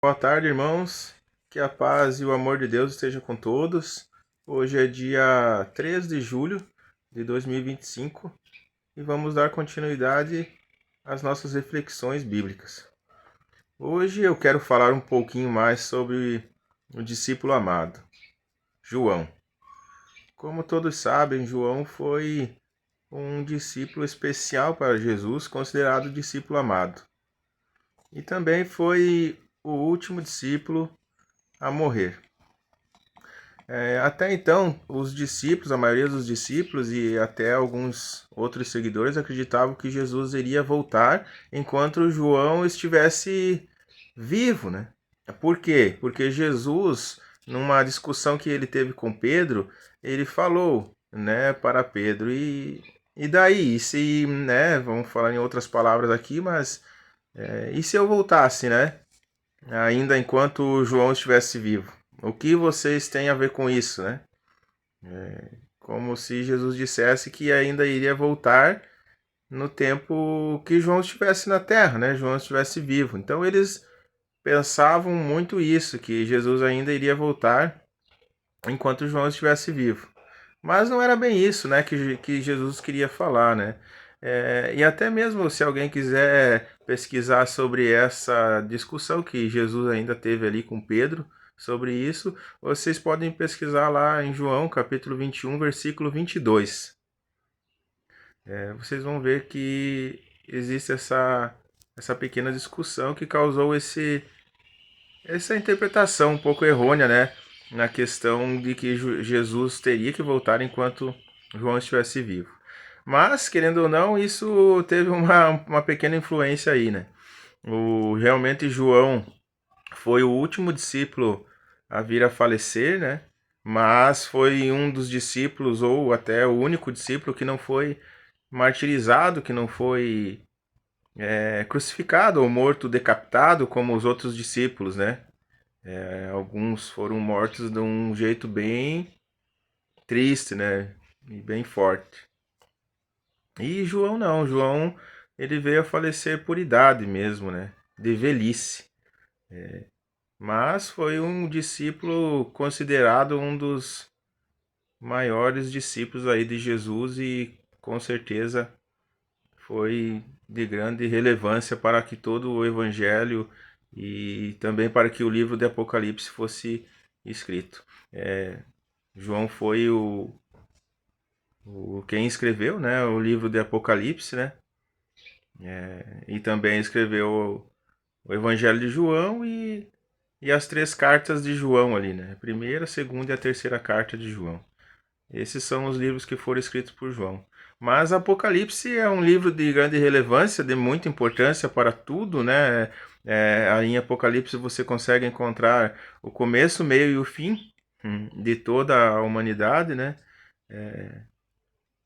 Boa tarde, irmãos. Que a paz e o amor de Deus estejam com todos. Hoje é dia 3 de julho de 2025 e vamos dar continuidade às nossas reflexões bíblicas. Hoje eu quero falar um pouquinho mais sobre o discípulo amado, João. Como todos sabem, João foi um discípulo especial para Jesus, considerado discípulo amado. E também foi o último discípulo a morrer. Até então, os discípulos, a maioria dos discípulos e até alguns outros seguidores acreditavam que Jesus iria voltar enquanto João estivesse vivo, né? Por quê? Porque Jesus, numa discussão que ele teve com Pedro, ele falou, né, para Pedro, e daí? E se, né, vamos falar em outras palavras aqui, mas e se eu voltasse, né? Ainda enquanto João estivesse vivo? O que vocês têm a ver com isso, né? Como se Jesus dissesse que ainda iria voltar no tempo que João estivesse na terra, né? João estivesse vivo. Então eles pensavam muito isso, que Jesus ainda iria voltar enquanto João estivesse vivo. Mas não era bem isso, né, que Jesus queria falar, né? E até mesmo se alguém quiser pesquisar sobre essa discussão que Jesus ainda teve ali com Pedro sobre isso, vocês podem pesquisar lá em João, capítulo 21, versículo 22. Vocês vão ver que existe essa pequena discussão que causou essa interpretação um pouco errônea, né? Na questão de que Jesus teria que voltar enquanto João estivesse vivo. Mas, querendo ou não, isso teve uma pequena influência aí, né? Realmente João foi o último discípulo a vir a falecer, né? Mas foi um dos discípulos, ou até o único discípulo que não foi martirizado, que não foi crucificado ou morto, decapitado, como os outros discípulos, né? Alguns foram mortos de um jeito bem triste, né? E bem forte. E João não, João ele veio a falecer por idade mesmo, né? De velhice. Mas foi um discípulo considerado um dos maiores discípulos aí de Jesus e com certeza foi de grande relevância para que todo o evangelho e também para que o livro de Apocalipse fosse escrito. João foi quem escreveu, né, o livro de Apocalipse, né, e também escreveu o Evangelho de João e as três cartas de João ali, né, a primeira, a segunda e a terceira carta de João. Esses são os livros que foram escritos por João. Mas Apocalipse é um livro de grande relevância, de muita importância para tudo, né? Aí em Apocalipse você consegue encontrar o começo, o meio e o fim de toda a humanidade, né?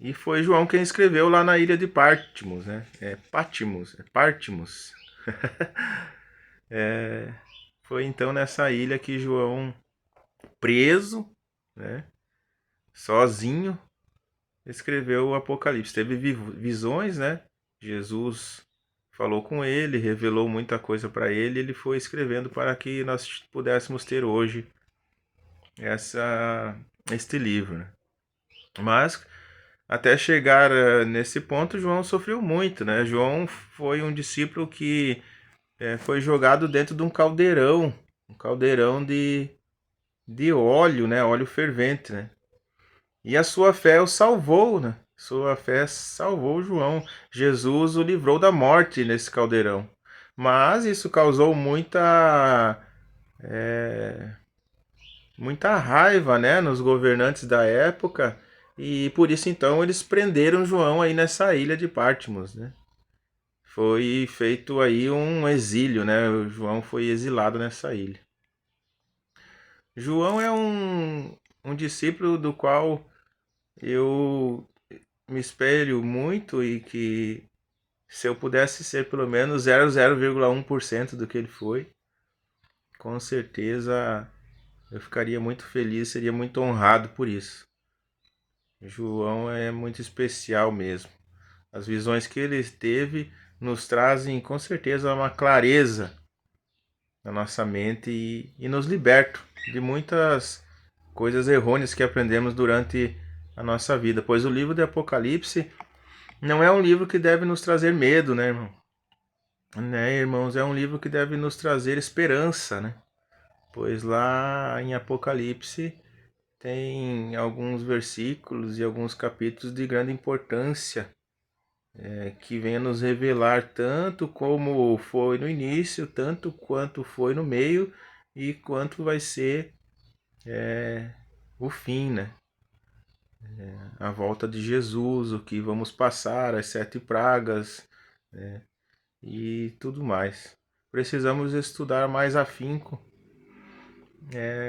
E foi João quem escreveu lá na ilha de Patmos, né? Patmos. Foi então nessa ilha que João, preso, né? Sozinho, escreveu o Apocalipse. Teve visões, né? Jesus falou com ele, revelou muita coisa para ele, ele foi escrevendo para que nós pudéssemos ter hoje este livro, né? Mas até chegar nesse ponto, João sofreu muito, né? João foi um discípulo que foi jogado dentro de um caldeirão de óleo, né? Óleo fervente, né? E a sua fé o salvou, né? Sua fé salvou João. Jesus o livrou da morte nesse caldeirão. Mas isso causou muita raiva, né, nos governantes da época. E por isso então eles prenderam João aí nessa ilha de Patmos, né? Foi feito aí um exílio, né? O João foi exilado nessa ilha. João é um discípulo do qual eu me espelho muito e que se eu pudesse ser pelo menos 0,1% do que ele foi, com certeza eu ficaria muito feliz, seria muito honrado por isso. João é muito especial mesmo. As visões que ele teve nos trazem com certeza uma clareza na nossa mente e nos liberta de muitas coisas errôneas que aprendemos durante a nossa vida. Pois o livro de Apocalipse não é um livro que deve nos trazer medo, né, irmão? Né, irmãos, é um livro que deve nos trazer esperança, né? Pois lá em Apocalipse tem alguns versículos e alguns capítulos de grande importância, que vem a nos revelar tanto como foi no início, tanto quanto foi no meio e quanto vai ser o fim, né? A volta de Jesus, o que vamos passar, as 7 pragas, e tudo mais. Precisamos estudar mais afinco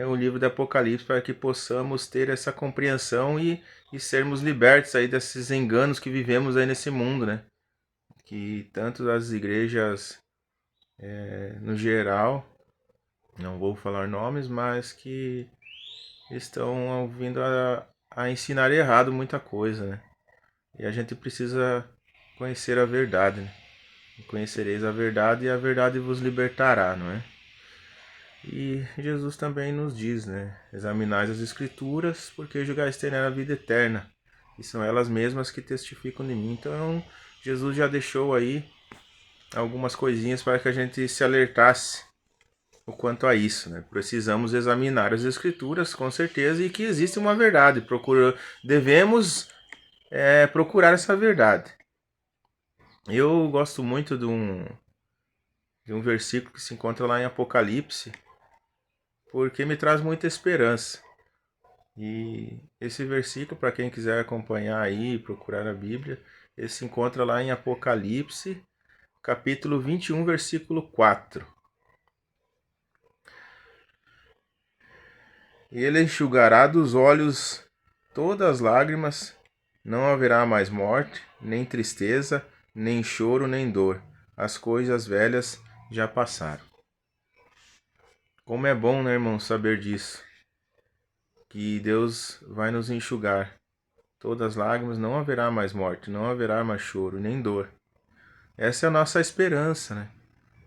o livro do Apocalipse para que possamos ter essa compreensão e sermos libertos aí desses enganos que vivemos aí nesse mundo, né? Que tanto as igrejas no geral, não vou falar nomes, mas que estão vindo a ensinar errado muita coisa, né? E a gente precisa conhecer a verdade, né? Conhecereis a verdade e a verdade vos libertará, não é? E Jesus também nos diz, né? Examinais as Escrituras, porque julgais ter a vida eterna, e são elas mesmas que testificam de mim. Então, Jesus já deixou aí algumas coisinhas para que a gente se alertasse o quanto a isso, né? Precisamos examinar as Escrituras, com certeza, e que existe uma verdade. Devemos procurar essa verdade. Eu gosto muito de um versículo que se encontra lá em Apocalipse, porque me traz muita esperança. E esse versículo, para quem quiser acompanhar aí, procurar a Bíblia, ele se encontra lá em Apocalipse, capítulo 21, versículo 4. Ele enxugará dos olhos todas as lágrimas, não haverá mais morte, nem tristeza, nem choro, nem dor. As coisas velhas já passaram. Como é bom, né, irmão, saber disso. Que Deus vai nos enxugar todas as lágrimas, não haverá mais morte, não haverá mais choro, nem dor. Essa é a nossa esperança, né?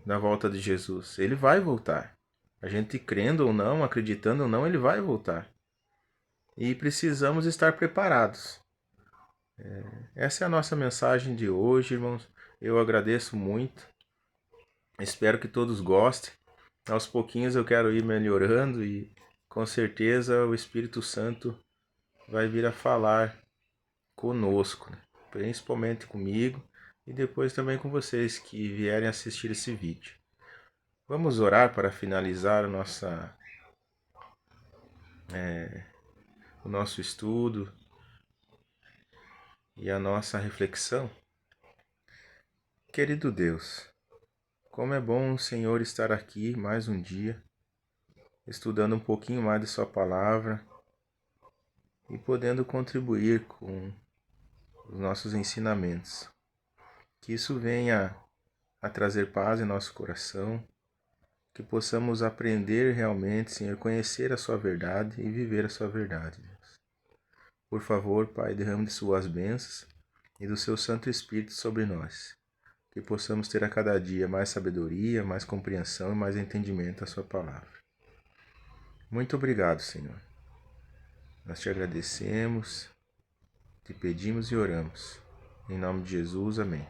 Da volta de Jesus. Ele vai voltar. A gente crendo ou não, acreditando ou não, ele vai voltar. E precisamos estar preparados. Essa é a nossa mensagem de hoje, irmãos. Eu agradeço muito. Espero que todos gostem. Aos pouquinhos eu quero ir melhorando e com certeza o Espírito Santo vai vir a falar conosco, né? Principalmente comigo e depois também com vocês que vierem assistir esse vídeo. Vamos orar para finalizar o nosso estudo e a nossa reflexão. Querido Deus, como é bom, Senhor, estar aqui mais um dia, estudando um pouquinho mais de Sua palavra e podendo contribuir com os nossos ensinamentos. Que isso venha a trazer paz em nosso coração, que possamos aprender realmente, Senhor, conhecer a Sua verdade e viver a Sua verdade, Deus. Por favor, Pai, derrame de Suas bênçãos e do Seu Santo Espírito sobre nós. Que possamos ter a cada dia mais sabedoria, mais compreensão e mais entendimento da Sua palavra. Muito obrigado, Senhor. Nós te agradecemos, te pedimos e oramos. Em nome de Jesus, amém.